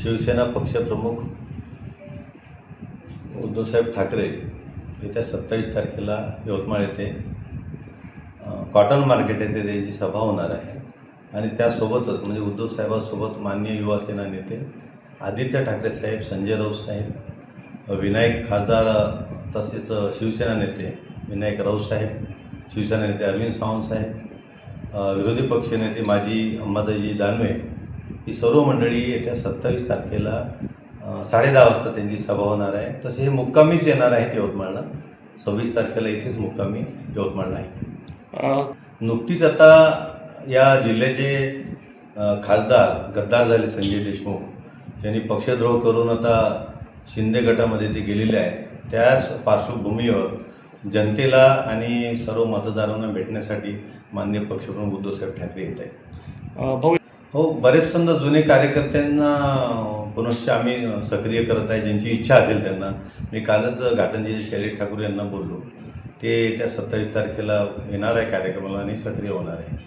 शिवसेना पक्षप्रमुख उद्धवसाहेब ठाकरे येत्या 27 तारखेला यवतमाळ येथे कॉटन मार्केट येथे त्यांची सभा होणार आहे आणि त्यासोबतच म्हणजे उद्धवसाहेबांसोबत माननीय युवासेना नेते आदित्य ठाकरे साहेब, संजय राऊत साहेब, विनायक खासदार तसेच शिवसेना नेते विनायक राऊत साहेब, शिवसेना नेते अरविंद सावंत साहेब, विरोधी पक्षनेते माजी अंबादाजी दानवे ही सर्व मंडळी येत्या 27 तारखेला 10:30 वाजता त्यांची सभा होणार आहे. तसे हे मुक्कामीच येणार आहेत यवतमाळला. 26 तारखेला इथेच मुक्कामी यवतमाळला आहे. नुकतीच आता या जिल्ह्याचे खासदार गद्दार झाले संजय देशमुख यांनी पक्षद्रोह करून आता शिंदे गटामध्ये ते गेलेले आहेत. त्याच पार्श्वभूमीवर जनतेला आणि सर्व मतदारांना भेटण्यासाठी माननीय पक्षप्रमुख उद्धवसाहेब ठाकरे येत आहेत. हो, बरेच समजा जुने कार्यकर्त्यांना पुनश्च आम्ही सक्रिय करत आहे. ज्यांची इच्छा असेल त्यांना मी कालच घाटंजी शैलेश ठाकूर यांना बोललो. ते त्या 27 तारखेला येणार आहे कार्यक्रमाला आणि सक्रिय होणार आहे.